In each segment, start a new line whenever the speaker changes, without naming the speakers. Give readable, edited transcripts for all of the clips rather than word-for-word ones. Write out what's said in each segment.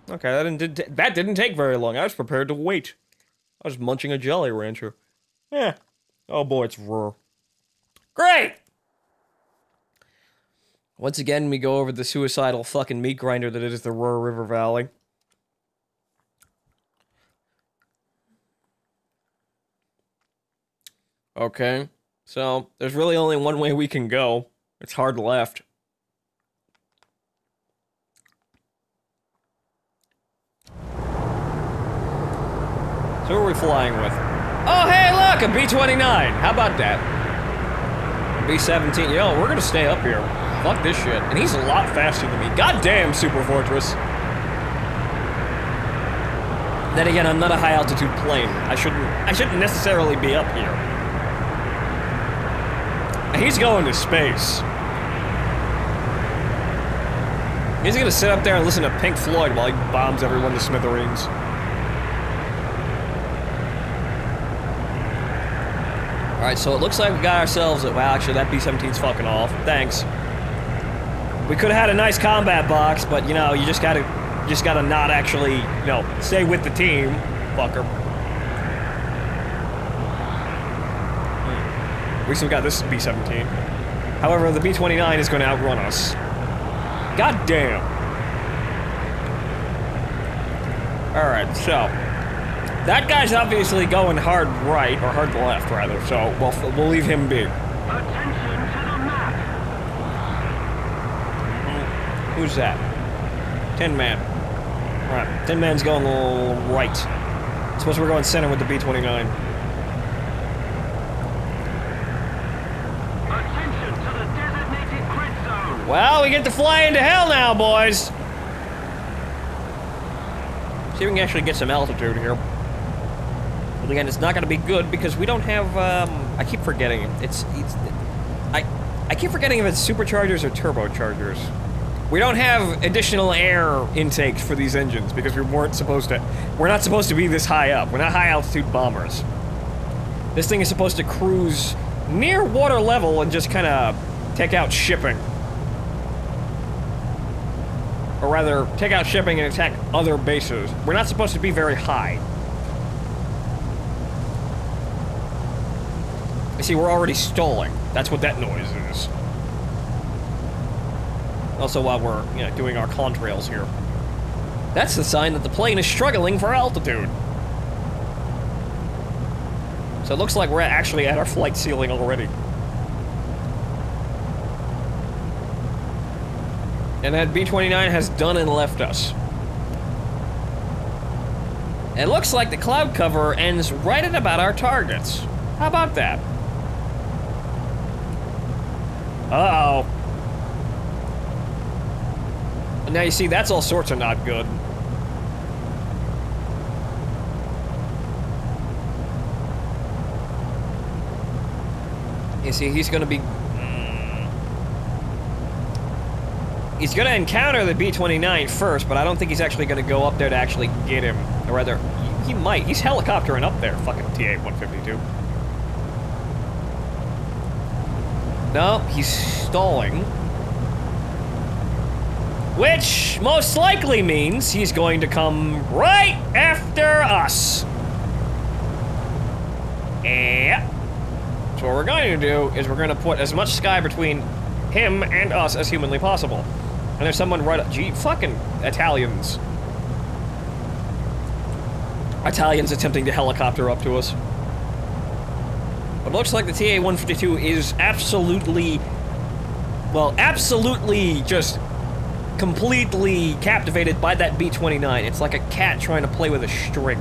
Okay, that didn't take very long. I was prepared to wait. I was munching a Jolly Rancher. Yeah. Oh boy, it's raw. Great! Once again, we go over the suicidal fucking meat grinder that is the Roar River Valley. Okay, so there's really only one way we can go. It's hard left. So who are we flying with? Oh, hey, look, a B-29. How about that? B-17. Yo, we're gonna stay up here. Fuck this shit. And he's a lot faster than me. Goddamn, Super Fortress. Then again, I'm not a high-altitude plane. I shouldn't necessarily be up here. He's going to space. He's gonna sit up there and listen to Pink Floyd while he bombs everyone to smithereens. Alright, so it looks like we got ourselves a- well, actually, that B-17's fucking off. Thanks. We could've had a nice combat box, but, you know, you just gotta not actually, you know, stay with the team, fucker. We still got this B-17. However, the B-29 is gonna outrun us. God damn. Alright, so... that guy's obviously going hard right, or hard left, rather, so we'll leave him be.
Attention to the map.
Who's that? Tin Man. Right, Tin Man's going a little right. Suppose we're going center with the B-29.
Attention to the designated grid zone.
Well, we get to fly into hell now, boys! See if we can actually get some altitude here. But again, it's not gonna be good because we don't have, I keep forgetting. I keep forgetting if it's superchargers or turbochargers. We don't have additional air intakes for these engines because we're not supposed to be this high up. We're not high altitude bombers. This thing is supposed to cruise near water level and just kind of take out shipping. Or rather, take out shipping and attack other bases. We're not supposed to be very high. You see, we're already stalling. That's what that noise is. Also, while we're, you know, doing our contrails here. That's the sign that the plane is struggling for altitude. So it looks like we're actually at our flight ceiling already. And that B-29 has done and left us. It looks like the cloud cover ends right at about our targets. How about that? Uh-oh. Now you see, that's all sorts of not good. You see, he's gonna be... he's gonna encounter the B-29 first, but I don't think he's actually gonna go up there to actually get him. Or rather, he might. He's helicoptering up there, fucking TA-152. No, he's stalling. Which most likely means he's going to come right after us. Yeah. So what we're going to do is we're going to put as much sky between him and us as humanly possible. And there's someone right up. Gee, fucking Italians. Italians attempting to helicopter up to us. But it looks like the TA-152 is absolutely, well, absolutely just completely captivated by that B-29. It's like a cat trying to play with a string.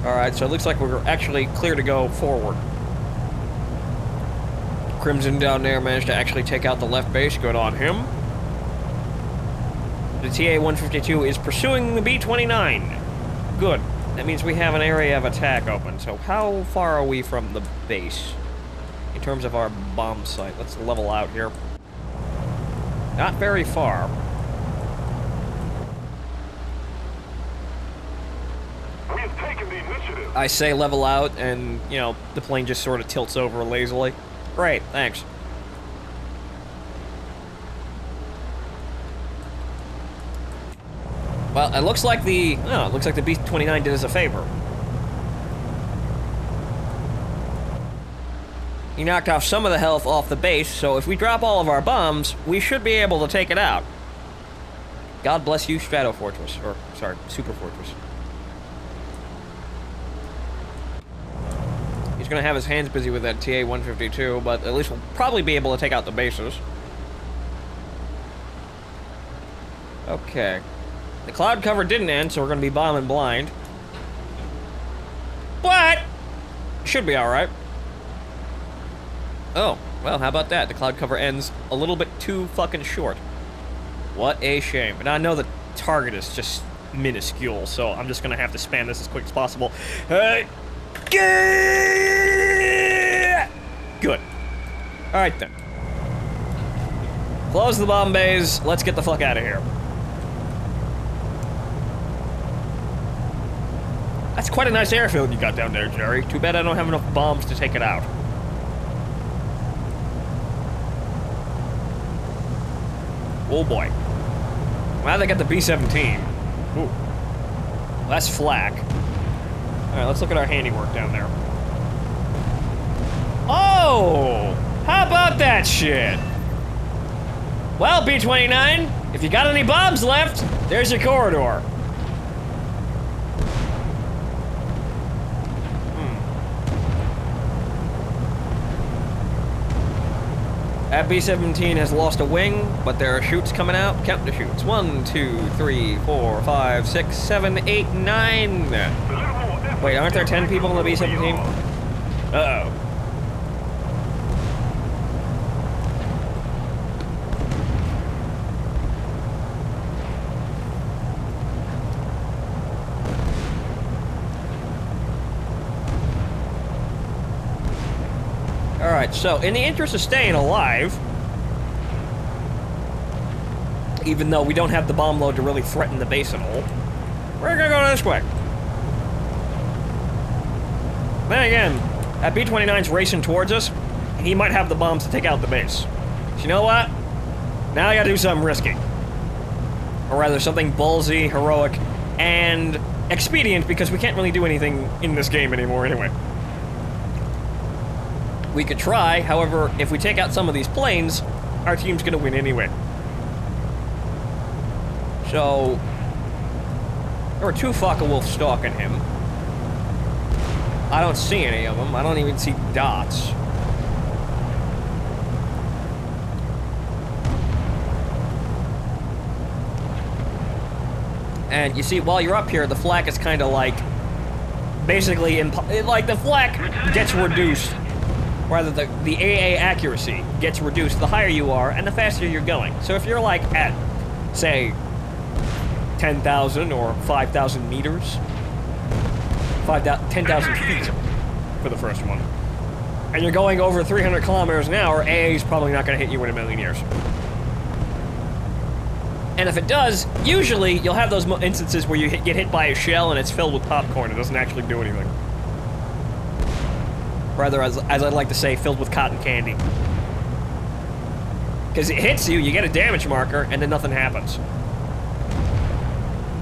Alright, so it looks like we're actually clear to go forward. Crimson down there managed to actually take out the left base. Good on him. The TA-152 is pursuing the B-29. Good. That means we have an area of attack open. So how far are we from the base? In terms of our bomb site. Let's level out here. Not very far.
We have taken the initiative.
I say level out, and, you know, the plane just sort of tilts over lazily. Great, thanks. Well, it looks like the B-29 did us a favor. He knocked off some of the health off the base, so if we drop all of our bombs, we should be able to take it out. God bless you, Shadow Fortress. Or, sorry, Super Fortress. He's gonna have his hands busy with that TA-152, but at least we'll probably be able to take out the bases. Okay. The cloud cover didn't end, so we're gonna be bombing blind. But should be alright. Oh, well, how about that? The cloud cover ends a little bit too fucking short. What a shame. And I know the target is just minuscule, so I'm just gonna have to spam this as quick as possible. Good. Alright then. Close the bomb bays. Let's get the fuck out of here. That's quite a nice airfield you got down there, Jerry. Too bad I don't have enough bombs to take it out. Oh boy. Wow, they got the B-17. Ooh. That's flak. Alright, let's look at our handiwork down there. Oh! How about that shit? Well, B-29, if you got any bombs left, there's your corridor. That B-17 has lost a wing, but there are chutes coming out. Count the chutes. 1, 2, 3, 4, 5, 6, 7, 8, 9. Wait, aren't there 10 people in the B-17? Uh-oh. Alright, so in the interest of staying alive, even though we don't have the bomb load to really threaten the base at all, we're gonna go this way. Then again, that B-29's racing towards us, he might have the bombs to take out the base. So you know what? Now I gotta do something risky. Or rather, something ballsy, heroic, and expedient, because we can't really do anything in this game anymore anyway. We could try, however, if we take out some of these planes, our team's gonna win anyway. So, there were 2 Focke-Wulfs stalking him. I don't see any of them. I don't even see dots. And you see, while you're up here, the flak is kind of like, basically, like the flak gets reduced. Rather, the AA accuracy gets reduced the higher you are and the faster you're going. So if you're like at, say, 10,000 or 5,000 meters, 10,000 feet for the first one, and you're going over 300 kilometers an hour, AA is probably not going to hit you in a million years. And if it does, usually you'll have those instances where you get hit by a shell and it's filled with popcorn. It doesn't actually do anything. Rather, as I'd like to say, filled with cotton candy. Because it hits you, you get a damage marker, and then nothing happens.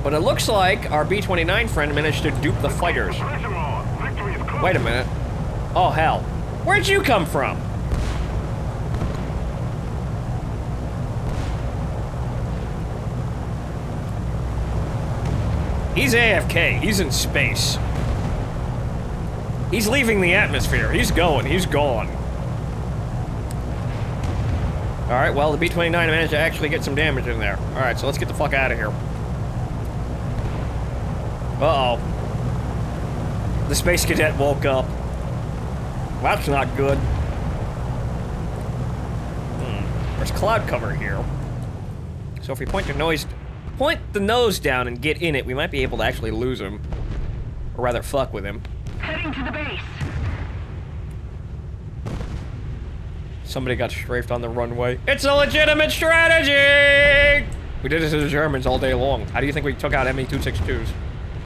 But it looks like our B-29 friend managed to dupe the fighters. Wait a minute. Oh, hell. Where'd you come from? He's AFK. He's in space. He's leaving the atmosphere. He's going. He's gone. Alright, well, the B-29 managed to actually get some damage in there. Alright, so let's get the fuck out of here. Uh-oh. The Space Cadet woke up. Well, that's not good. There's cloud cover here. So if we point the nose down and get in it, we might be able to actually lose him. Or rather, fuck with him.
Heading to the base.
Somebody got strafed on the runway. It's a legitimate strategy! We did it to the Germans all day long. How do you think we took out Me-262s?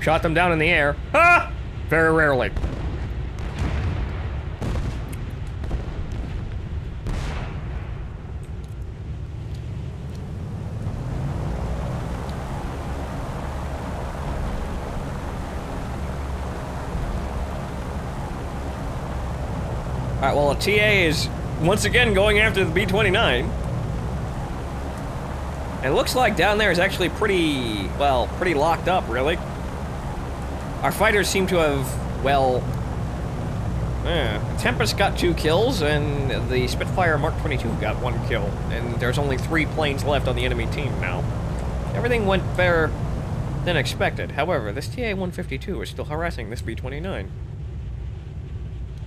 Shot them down in the air. Ha! Very rarely. Alright, well, a TA is once again going after the B-29. It looks like down there is actually pretty, well, pretty locked up, really. Our fighters seem to have, well... Tempest got 2 kills, and the Spitfire Mark 22 got 1 kill. And there's only 3 planes left on the enemy team now. Everything went better than expected. However, this TA-152 is still harassing this B-29.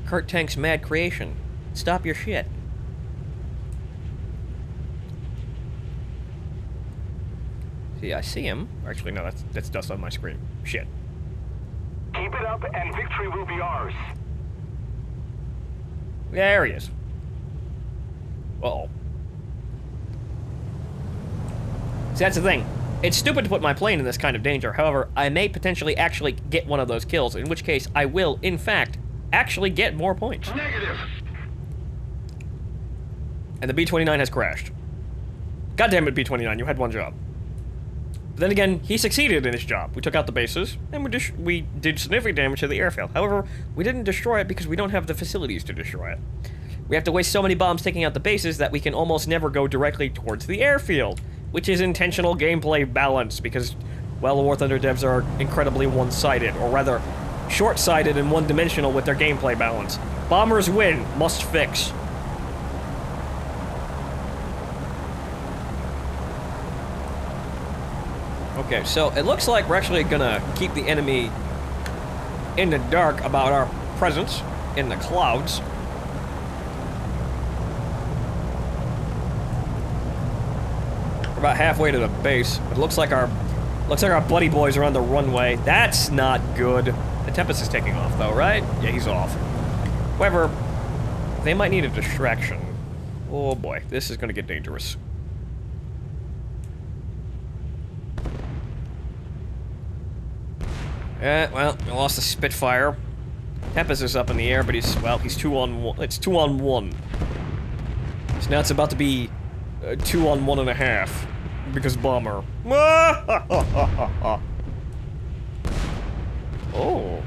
Kurt Tank's mad creation. Stop your shit. See, I see him. Actually, no, that's dust on my screen. Shit.
Keep it up and victory will be ours.
There he is. Uh-oh. See, that's the thing. It's stupid to put my plane in this kind of danger. However, I may potentially actually get one of those kills, in which case I will, in fact, actually get more points.
Negative.
And the B-29 has crashed. God damn it, B-29, you had one job. But then again, he succeeded in his job. We took out the bases, and we did significant damage to the airfield. However, we didn't destroy it because we don't have the facilities to destroy it. We have to waste so many bombs taking out the bases that we can almost never go directly towards the airfield, which is intentional gameplay balance, because, well, the War Thunder devs are incredibly one-sided, or rather, short-sighted and one-dimensional with their gameplay balance. Bombers win, must fix. Okay, so it looks like we're actually gonna keep the enemy in the dark about our presence in the clouds. We're about halfway to the base. It looks like our buddy boys are on the runway. That's not good. The Tempest is taking off though, right? Yeah, he's off. However, they might need a distraction. Oh boy, this is gonna get dangerous. Well, we lost the Spitfire. Tempest is up in the air, but he's 2 on 1. It's 2 on 1. So now it's about to be 2 on 1.5. Because bomber. Oh.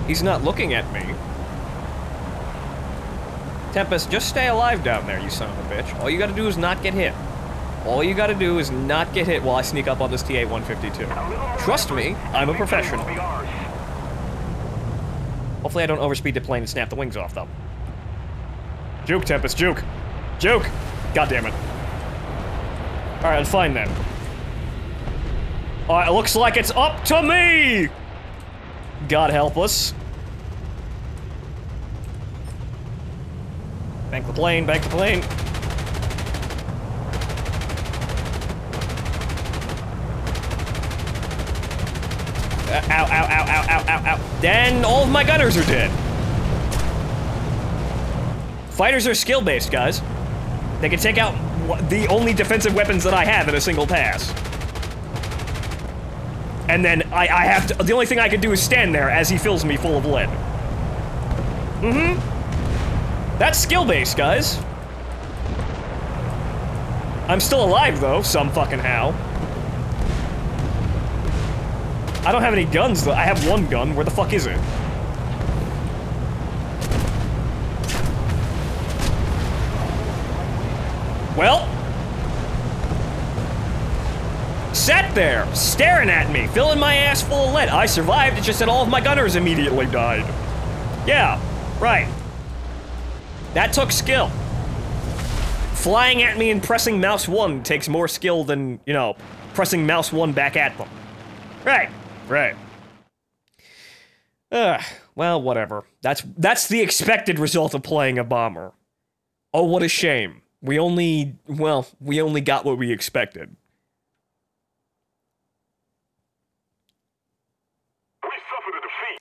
He's not looking at me. Tempest, just stay alive down there, you son of a bitch. All you gotta do is not get hit. All you gotta do is not get hit while I sneak up on this TA-152. Trust me, I'm a professional. Hopefully I don't overspeed the plane and snap the wings off, though. Juke, Tempest, juke! Juke! God damn it. Alright, fine then. Alright, it looks like it's up to me! God help us. Bank the plane, bank the plane. Ow, ow, ow, ow, ow, ow, ow. Then all of my gunners are dead. Fighters are skill-based, guys. They can take out the only defensive weapons that I have in a single pass. And then I have to, the only thing I can do is stand there as he fills me full of lead. Mm-hmm. That's skill-based, guys. I'm still alive, though, some fucking how. I don't have any guns, though. I have one gun. Where the fuck is it? Well, sat there, staring at me, filling my ass full of lead. I survived, it's just that all of my gunners immediately died. Yeah, right. That took skill. Flying at me and pressing mouse 1 takes more skill than, you know, pressing mouse 1 back at them. Right, right. Well, whatever. That's the expected result of playing a bomber. Oh, what a shame. We only got what we expected.
We suffered a defeat.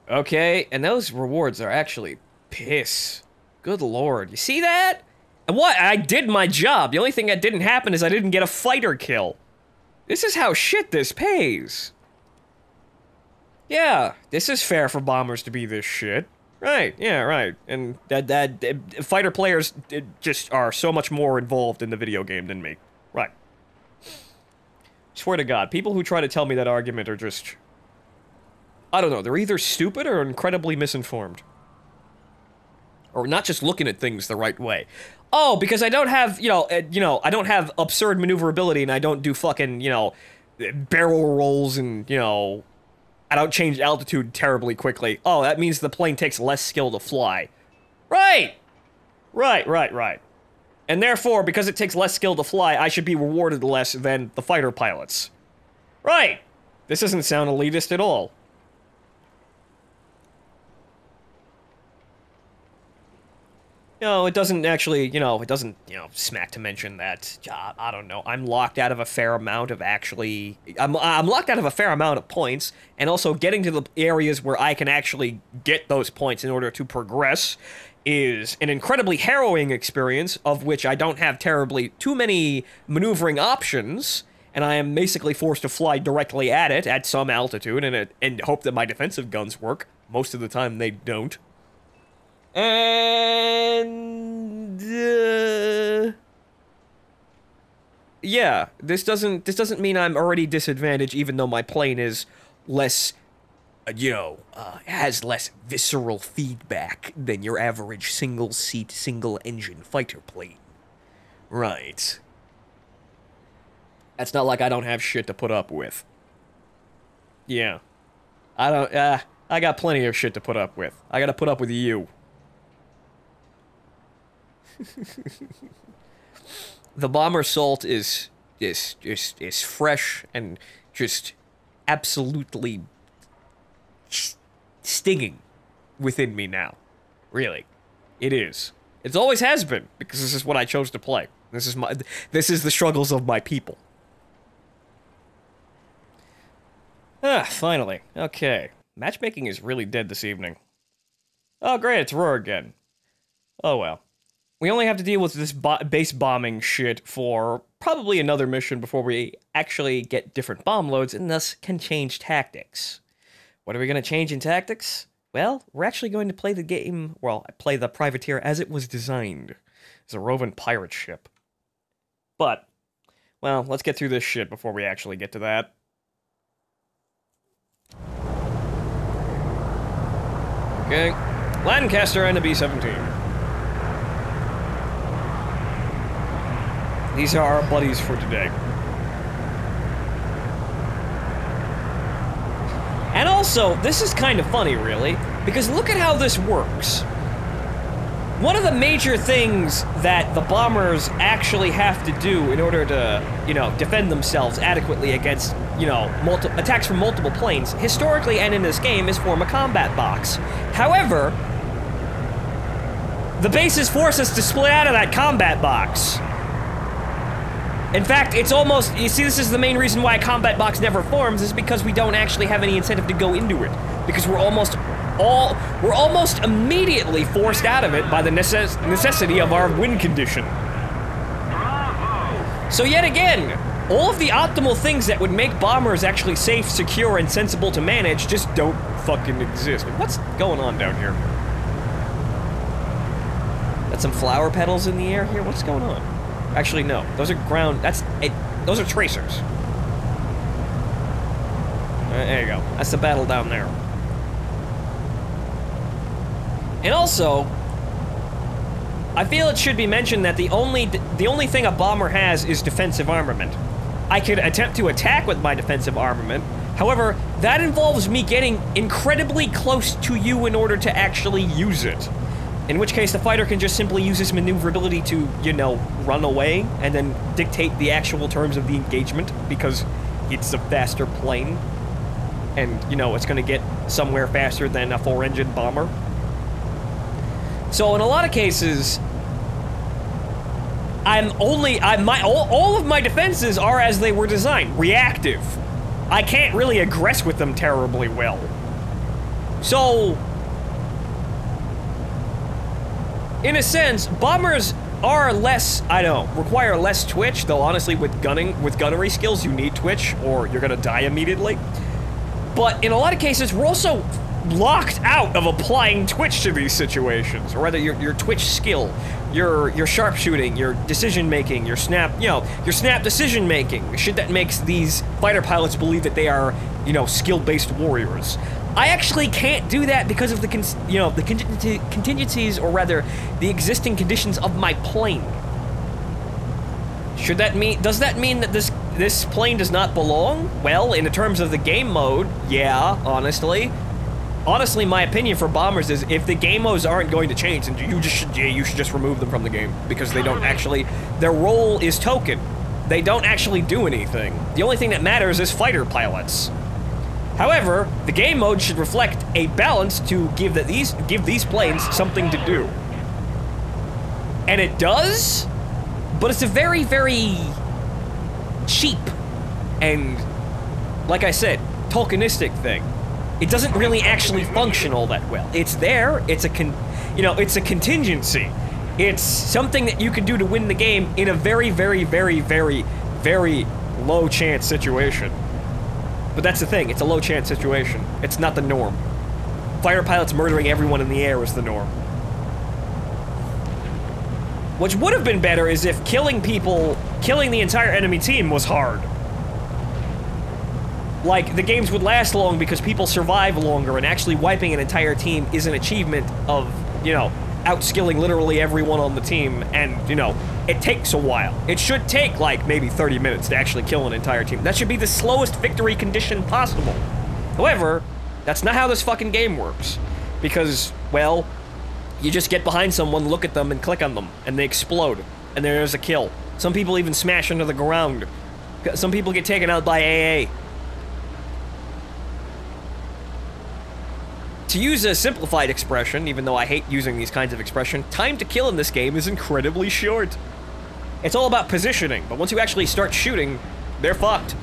Okay, and those rewards are actually piss. Good lord, you see that? And what? I did my job. The only thing that didn't happen is I didn't get a fighter kill. This is how shit this pays. Yeah, this is fair for bombers to be this shit. Right, yeah, right. And that fighter players just are so much more involved in the video game than me. Right. Swear to God, people who try to tell me that argument are just... I don't know, they're either stupid or incredibly misinformed. Or not just looking at things the right way. Oh, because I don't have, I don't have absurd maneuverability and I don't do fucking, barrel rolls and, I don't change altitude terribly quickly. Oh, that means the plane takes less skill to fly. Right! Right. And therefore, because it takes less skill to fly, I should be rewarded less than the fighter pilots. Right! This doesn't sound elitist at all. No, it doesn't actually, it doesn't, smack to mention that, I don't know, I'm locked out of a fair amount of I'm locked out of a fair amount of points, and also getting to the areas where I can actually get those points in order to progress is an incredibly harrowing experience, of which I don't have terribly too many maneuvering options, and I am basically forced to fly directly at it at some altitude and hope that my defensive guns work. Most of the time they don't. And yeah, this doesn't mean I'm already disadvantaged, even though my plane is less, has less visceral feedback than your average single-seat, single-engine fighter plane. Right. That's not like I don't have shit to put up with. Yeah. I got plenty of shit to put up with. I gotta put up with you. The bomber salt is fresh and just absolutely stinging within me now. Really. It is. It always has been, because this is what I chose to play. This is the struggles of my people. Finally. Okay. Matchmaking is really dead this evening. Oh great, it's Roar again. Oh well. We only have to deal with this base bombing shit for probably another mission before we actually get different bomb loads and thus can change tactics. What are we going to change in tactics? Well, we're actually going to play the game, play the privateer as it was designed. It's a roving pirate ship. But, well, let's get through this shit before we actually get to that. Okay. Lancaster and a B-17. These are our buddies for today. And also, this is kind of funny, really, because look at how this works. One of the major things that the bombers actually have to do in order to, defend themselves adequately against, attacks from multiple planes, historically and in this game, is form a combat box. However, the bases force us to split out of that combat box. In fact, it's almost, you see, this is the main reason why a combat box never forms, is because we don't actually have any incentive to go into it. Because we're almost immediately forced out of it by the necessity of our win condition. So yet again, all of the optimal things that would make bombers actually safe, secure, and sensible to manage just don't fucking exist. What's going on down here? Got some flower petals in the air here? What's going on? Actually, no. Those are ground... those are tracers. There you go. That's the battle down there. And also, I feel it should be mentioned that the only thing a bomber has is defensive armament. I could attempt to attack with my defensive armament. However, that involves me getting incredibly close to you in order to actually use it. In which case, the fighter can just simply use his maneuverability to, run away, and then dictate the actual terms of the engagement, because it's a faster plane. And, it's gonna get somewhere faster than a 4-engine bomber. So, in a lot of cases, all of my defenses are as they were designed, reactive. I can't really aggress with them terribly well. So, in a sense, bombers are less, require less twitch, though honestly with gunnery skills you need twitch or you're gonna die immediately. But in a lot of cases, we're also locked out of applying Twitch to these situations, or rather your Twitch skill, your sharpshooting, your decision making, your snap, your snap decision making, shit that makes these fighter pilots believe that they are, skill-based warriors. I actually can't do that because of the contingencies, or rather, the existing conditions of my plane. Does that mean that this plane does not belong? Well, in terms of the game mode, yeah, honestly. Honestly, my opinion for bombers is if the game modes aren't going to change, then you should just remove them from the game, because they don't actually, their role is token. They don't actually do anything. The only thing that matters is fighter pilots. However, the game mode should reflect a balance to give these planes something to do. And it does, but it's a very, very cheap and, like I said, tokenistic thing. It doesn't really actually function all that well. It's there, it's a contingency. It's something that you can do to win the game in a very, very, very, very, very low chance situation. But that's the thing, it's a low chance situation. It's not the norm. Fighter pilots murdering everyone in the air is the norm. What would have been better is if killing the entire enemy team was hard. Like, the games would last long because people survive longer, and actually wiping an entire team is an achievement of, outskilling literally everyone on the team, and, it takes a while. It should take, like, maybe 30 minutes to actually kill an entire team. That should be the slowest victory condition possible. However, that's not how this fucking game works. Because, well, you just get behind someone, look at them, and click on them, and they explode, and there's a kill. Some people even smash into the ground. Some people get taken out by AA. To use a simplified expression, even though I hate using these kinds of expression, time to kill in this game is incredibly short. It's all about positioning, but once you actually start shooting, they're fucked.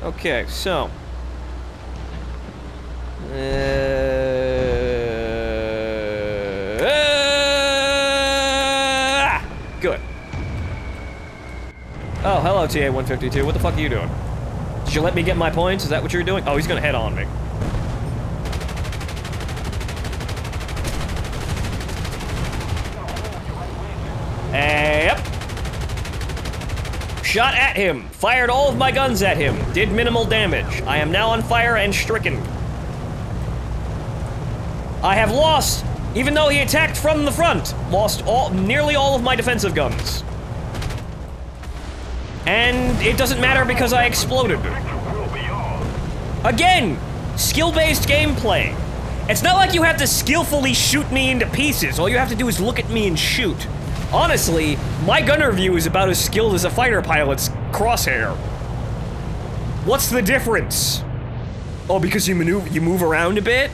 Okay, so... Good. Oh, hello, TA-152. What the fuck are you doing? Did you let me get my points? Is that what you're doing? Oh, he's gonna head on me. Yep. Shot at him. Fired all of my guns at him. Did minimal damage. I am now on fire and stricken. I have lost, even though he attacked from the front, lost nearly all of my defensive guns. And it doesn't matter because I exploded. Again, skill-based gameplay. It's not like you have to skillfully shoot me into pieces. All you have to do is look at me and shoot. Honestly, my gunner view is about as skilled as a fighter pilot's crosshair. What's the difference? Oh, because you move around a bit?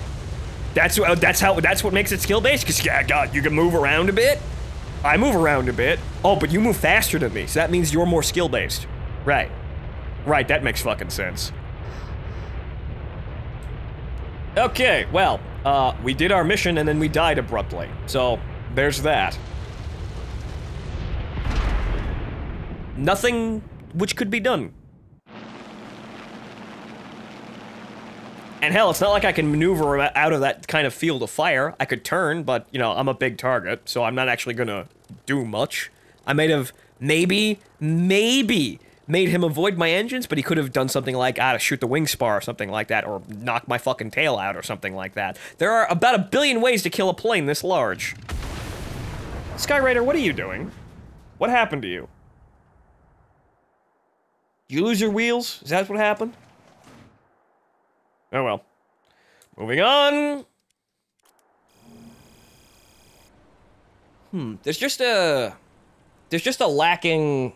That's what makes it skill-based? Because, yeah, God, you can move around a bit? I move around a bit. Oh, but you move faster than me, so that means you're more skill-based. Right. Right, that makes fucking sense. Okay, well, we did our mission and then we died abruptly. So, there's that. Nothing which could be done. And hell, it's not like I can maneuver out of that kind of field of fire. I could turn, but, I'm a big target, so I'm not actually gonna do much. I might have, maybe, made him avoid my engines, but he could have done something like, shoot the wing spar or something like that, or knock my fucking tail out or something like that. There are about 1 billion ways to kill a plane this large. Skyraider, what are you doing? What happened to you? Did you lose your wheels? Is that what happened? Oh well. Moving on. There's just a lacking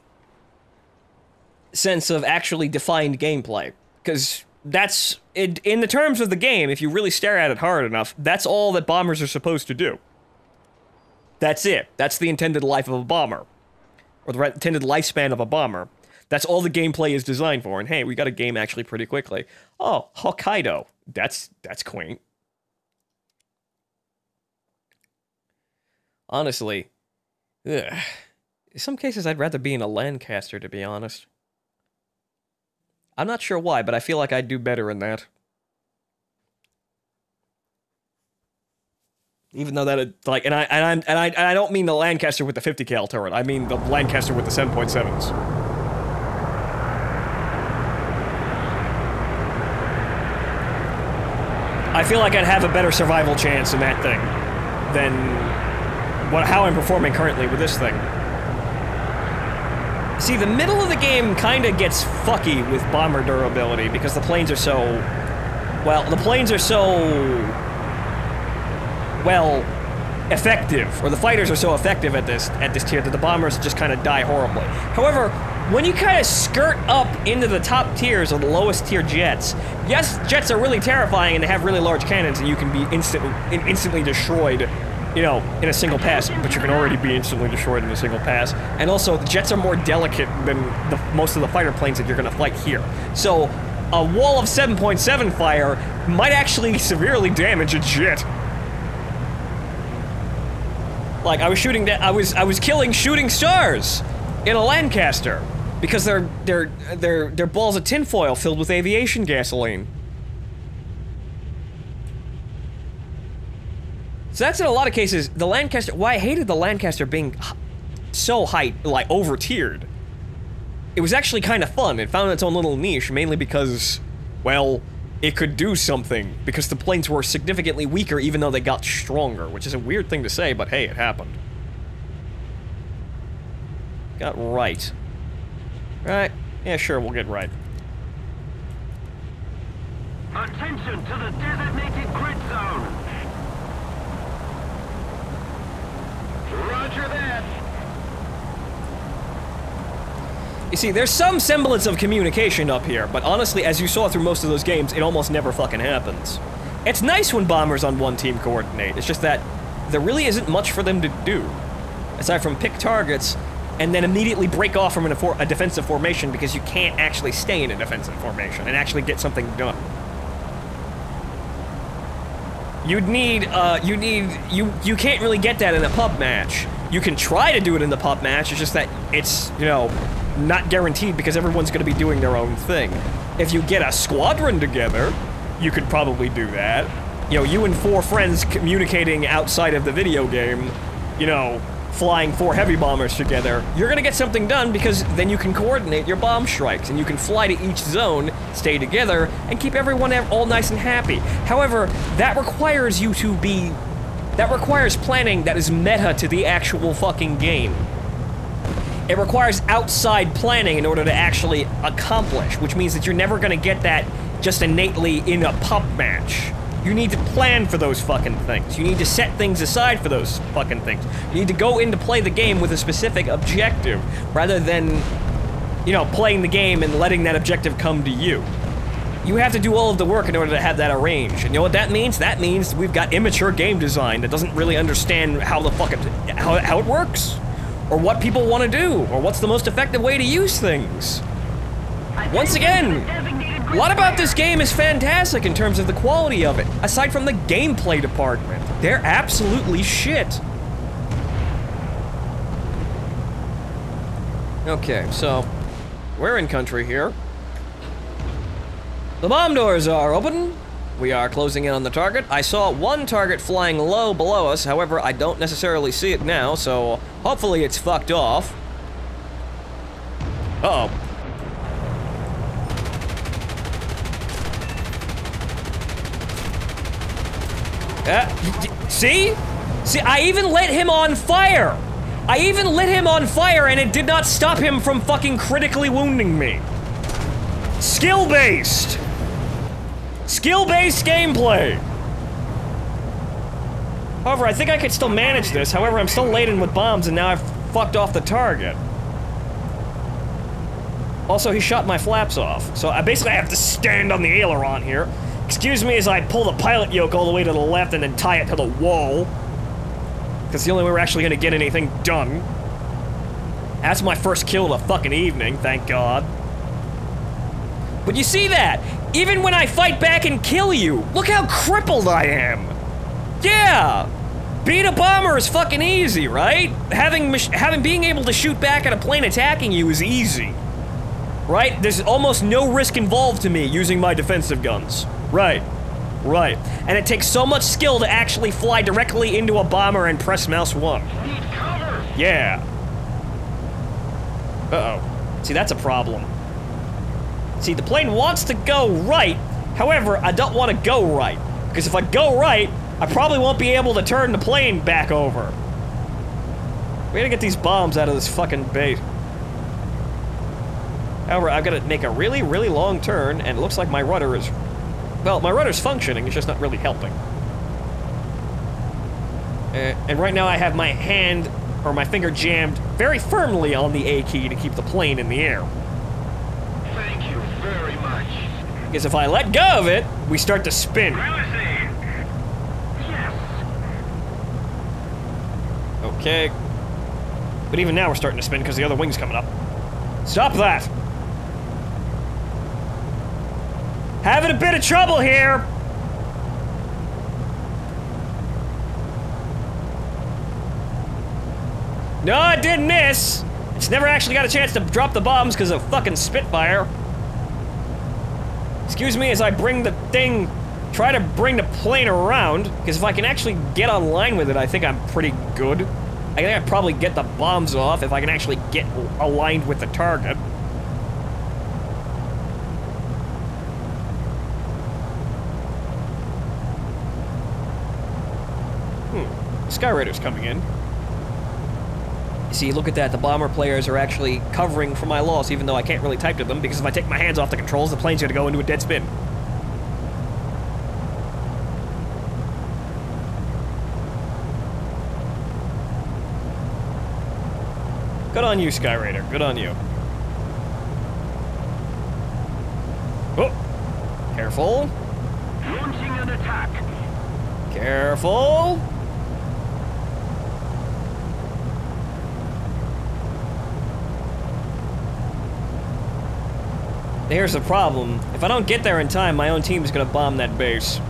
sense of actually defined gameplay. Because that's, in the terms of the game, if you really stare at it hard enough, that's all that bombers are supposed to do. That's it. That's the intended life of a bomber. Or the intended lifespan of a bomber. That's all the gameplay is designed for, and hey, we got a game actually pretty quickly. Oh, Hokkaido. That's quaint. Honestly, ugh. In some cases I'd rather be in a Lancaster, to be honest. I'm not sure why, but I feel like I'd do better in that. Even though that, like, and I don't mean the Lancaster with the 50 cal turret. I mean the Lancaster with the 7.7s. I feel like I'd have a better survival chance in that thing than how I'm performing currently with this thing. See, the middle of the game kind of gets fucky with bomber durability because the planes are so, well, effective, or the fighters are so effective at this tier that the bombers just kind of die horribly. However, when you kind of skirt up into the top tiers of the lowest tier jets, yes, jets are really terrifying and they have really large cannons and you can be instantly destroyed, you know, in a single pass, but you can already be instantly destroyed in a single pass. And also, the jets are more delicate than most of the fighter planes that you're gonna fight here. So, a wall of 7.7 fire might actually severely damage a jet. Like, I was shooting I was killing shooting stars in a Lancaster because they're balls of tinfoil filled with aviation gasoline. So that's in a lot of cases, the Lancaster, why I hated the Lancaster being so high, like, over-tiered. It was actually kind of fun. It found its own little niche, mainly because, well, it could do something, because the planes were significantly weaker even though they got stronger, which is a weird thing to say, but hey, it happened. Got right. Right? Yeah, sure, we'll get right.
Attention to the designated grid zone. Roger that.
You see, there's some semblance of communication up here, but honestly, as you saw through most of those games, it almost never fucking happens. It's nice when bombers on one team coordinate, it's just that there really isn't much for them to do. Aside from pick targets, and then immediately break off from a defensive formation because you can't actually stay in a defensive formation and actually get something done. You can't really get that in a pub match. You can try to do it in the pub match, it's just that it's, you know, not guaranteed because everyone's gonna be doing their own thing. If you get a squadron together, you could probably do that. You know, you and 4 friends communicating outside of the video game, you know, flying 4 heavy bombers together, you're gonna get something done because then you can coordinate your bomb strikes and you can fly to each zone, stay together, and keep everyone all nice and happy. However, that requires planning that is meta to the actual fucking game. It requires outside planning in order to actually accomplish, which means that you're never gonna get that just innately in a pub match. You need to plan for those fucking things. You need to set things aside for those fucking things. You need to go in to play the game with a specific objective, rather than, you know, playing the game and letting that objective come to you. You have to do all of the work in order to have that arranged. And you know what that means? That means we've got immature game design that doesn't really understand how the fuck how it works, or what people want to do, or what's the most effective way to use things. Once again, a lot about this game is fantastic in terms of the quality of it, aside from the gameplay department. They're absolutely shit. Okay, so, we're in country here. The bomb doors are open. We are closing in on the target. I saw one target flying low below us, however, I don't necessarily see it now, so hopefully it's fucked off. Uh-oh. See? See, I even lit him on fire! I even lit him on fire and it did not stop him from fucking critically wounding me. Skill-based! Skill-based gameplay! However, I think I could still manage this, however, I'm still laden with bombs and now I've fucked off the target. Also, he shot my flaps off, so I basically have to stand on the aileron here. Excuse me as I pull the pilot yoke all the way to the left and then tie it to the wall. Because the only way we're actually gonna get anything done. That's my first kill of the fucking evening, thank God. But you see that? Even when I fight back and kill you, look how crippled I am! Yeah! Being a bomber is fucking easy, right? Being able to shoot back at a plane attacking you is easy. Right? There's almost no risk involved to me using my defensive guns. Right. Right. And it takes so much skill to actually fly directly into a bomber and press mouse 1.
Need cover.
Yeah. Uh-oh. See, that's a problem. See, the plane wants to go right. However, I don't want to go right. Because if I go right, I probably won't be able to turn the plane back over. We gotta get these bombs out of this fucking base. However, I've got to make a really, really long turn, and it looks like my rudder is... Well, my rudder's functioning, it's just not really helping. And right now I have my hand, or my finger jammed very firmly on the A key to keep the plane in the air.
Thank you very much.
Because if I let go of it, we start to spin.
Yes.
Okay. But even now we're starting to spin because the other wing's coming up. Stop that! Having a bit of trouble here! No, I didn't miss! It's never actually got a chance to drop the bombs because of fucking Spitfire. Excuse me as I bring the thing... Try to bring the plane around, because if I can actually get online with it, I think I'm pretty good. I think I'd probably get the bombs off if I can actually get aligned with the target. Skyraider's coming in. See, look at that. The bomber players are actually covering for my loss, even though I can't really type to them, because if I take my hands off the controls, the plane's gonna go into a dead spin. Good on you, Skyraider. Good on you. Oh! Careful.
Launching an attack.
Careful. Here's the problem. If I don't get there in time, my own team is gonna bomb that base.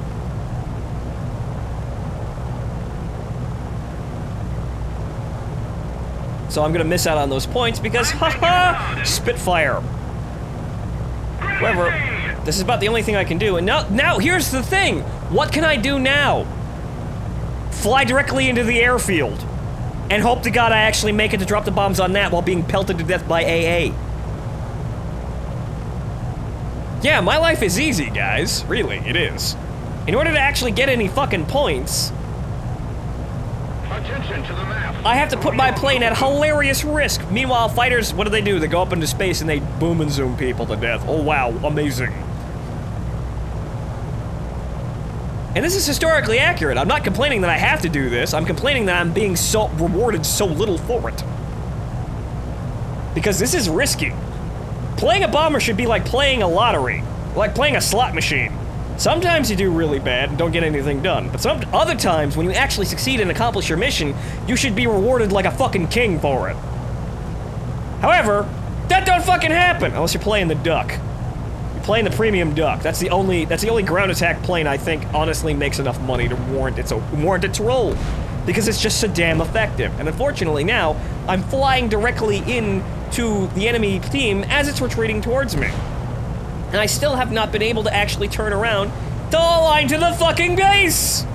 So I'm gonna miss out on those points because, haha, Spitfire. However, this is about the only thing I can do. And now here's the thing. What can I do now? Fly directly into the airfield and hope to God I actually make it to drop the bombs on that while being pelted to death by AA. Yeah, my life is easy, guys. Really, it is. In order to actually get any fucking points,
Attention to the map.
I have to put my plane at hilarious risk. Meanwhile, fighters, what do? They go up into space and they boom and zoom people to death. Oh wow, amazing. And this is historically accurate. I'm not complaining that I have to do this. I'm complaining that I'm being so rewarded so little for it. Because this is risky. Playing a bomber should be like playing a lottery. Like playing a slot machine. Sometimes you do really bad and don't get anything done, but some other times when you actually succeed and accomplish your mission, you should be rewarded like a fucking king for it. However, that don't fucking happen unless you're playing the Duck. You're playing the premium Duck. That's the only ground attack plane I think honestly makes enough money to warrant its role. Because it's just so damn effective. And unfortunately now, I'm flying directly into the enemy team as it's retreating towards me. And I still have not been able to actually turn around to align to the fucking base!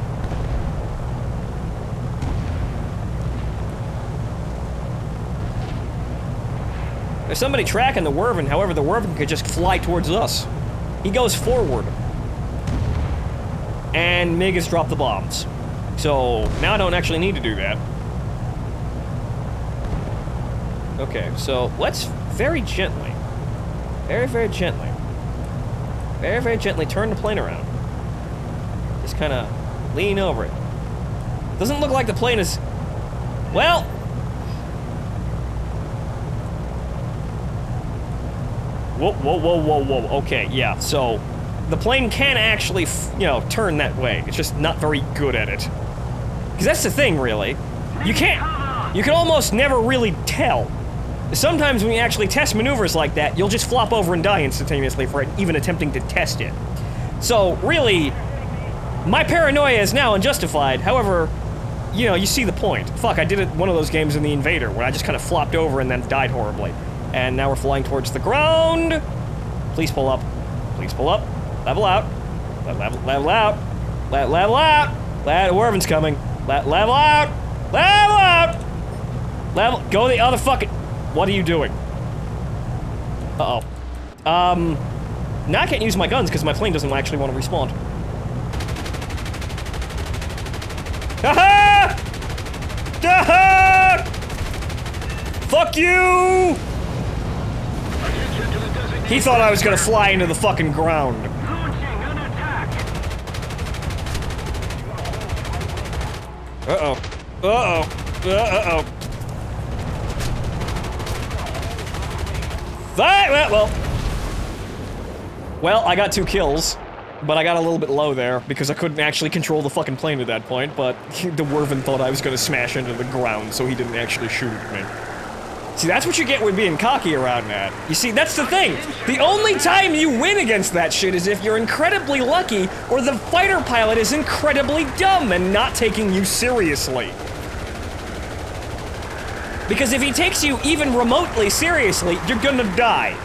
There's somebody tracking the Werven, however the Werven could just fly towards us. He goes forward. And Mig has dropped the bombs. So, now I don't actually need to do that. Okay, so let's very gently, very gently, very gently turn the plane around. Just kind of lean over it. Doesn't look like the plane is... Well... Whoa. Okay, yeah, so... The plane can actually, turn that way. It's just not very good at it. Because that's the thing, really. You can almost never really tell. Sometimes when you actually test maneuvers like that, you'll just flop over and die instantaneously for even attempting to test it. So, really, my paranoia is now unjustified. However, you see the point. Fuck, I did one of those games in the Invader where I just kind of flopped over and then died horribly. And now we're flying towards the ground. Please pull up. Please pull up. Level out. Level out. Level out. Werven's coming. Level out. Level out. Level. Go the other fucking. What are you doing? Uh-oh. Now I can't use my guns because my plane doesn't actually want to respawn. Ha-ha! Ha-ha! Fuck you! He thought I was gonna fly into the fucking ground. Uh-oh. Uh-oh. Uh-oh. Well, I got 2 kills, but I got a little bit low there because I couldn't actually control the fucking plane at that point, but the Werven thought I was gonna smash into the ground, so he didn't actually shoot at me. See, that's what you get with being cocky around that. You see, that's the thing. The only time you win against that shit is if you're incredibly lucky or the fighter pilot is incredibly dumb and not taking you seriously. Because if he takes you even remotely seriously, you're gonna die.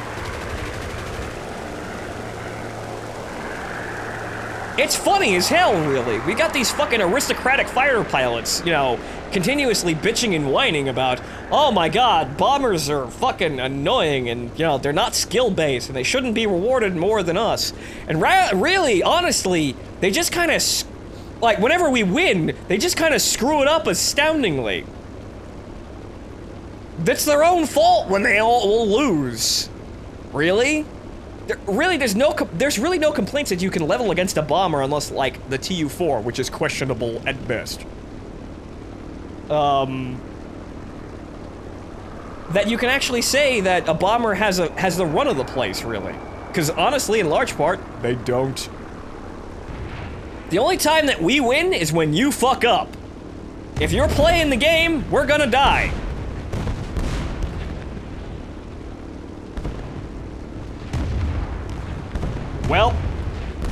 It's funny as hell, really. We got these fucking aristocratic fighter pilots, you know, continuously bitching and whining about, oh my god, bombers are fucking annoying and, you know, they're not skill-based and they shouldn't be rewarded more than us. And really, honestly, they just kind of, like, whenever we win, they just kind of screw it up astoundingly. That's their own fault when they all lose. Really? There's really no complaints that you can level against a bomber unless, like, the TU-4, which is questionable at best. That you can actually say that a bomber has the run of the place, really. Because honestly, in large part, they don't. The only time that we win is when you fuck up. If you're playing the game, we're gonna die. Well,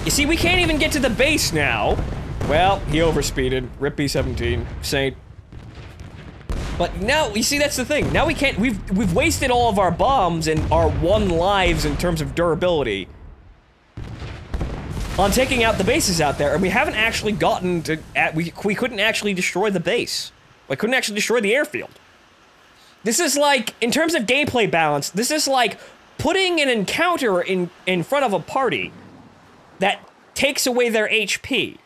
you see, we can't even get to the base now. Well, he overspeeded. Rip B-17. Saint. But now, you see, that's the thing. Now we can't, we've wasted all of our bombs and our 1 lives in terms of durability on taking out the bases out there, and we haven't actually gotten to, we couldn't actually destroy the base. We couldn't actually destroy the airfield. This is like, in terms of gameplay balance, this is like putting an encounter in front of a party that takes away their HP.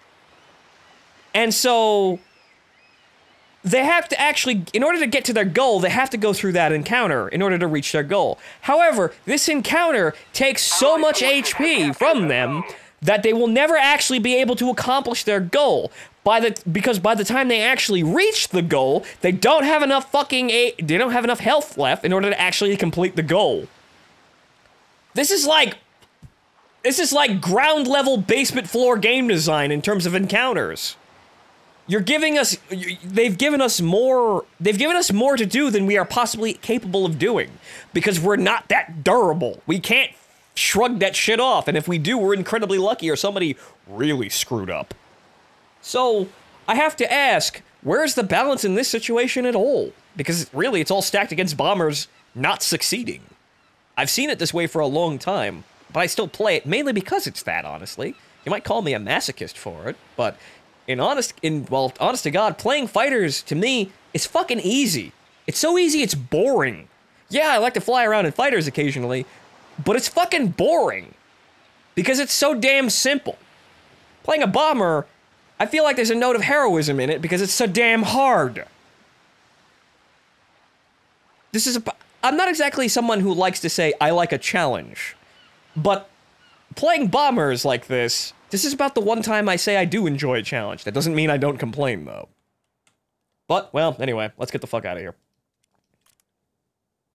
And so they have to actually, in order to get to their goal, they have to go through that encounter in order to reach their goal. However, this encounter takes so much HP from them that they will never actually be able to accomplish their goal. Because by the time they actually reach the goal, they don't have enough they don't have enough health left in order to actually complete the goal. This is like ground level basement floor game design in terms of encounters. You're giving us, they've given us more to do than we are possibly capable of doing. Because we're not that durable. We can't shrug that shit off, and if we do, we're incredibly lucky or somebody really screwed up. So, I have to ask, where's the balance in this situation at all? Because really, it's all stacked against bombers not succeeding. I've seen it this way for a long time, but I still play it mainly because it's that, honestly. You might call me a masochist for it, but honest to God, playing fighters, to me, is fucking easy. It's so easy, it's boring. Yeah, I like to fly around in fighters occasionally, but it's fucking boring. Because it's so damn simple. Playing a bomber, I feel like there's a note of heroism in it because it's so damn hard. I'm not exactly someone who likes to say, I like a challenge. But playing bombers like this is about the one time I say I do enjoy a challenge. That doesn't mean I don't complain, though. But, well, anyway, let's get the fuck out of here.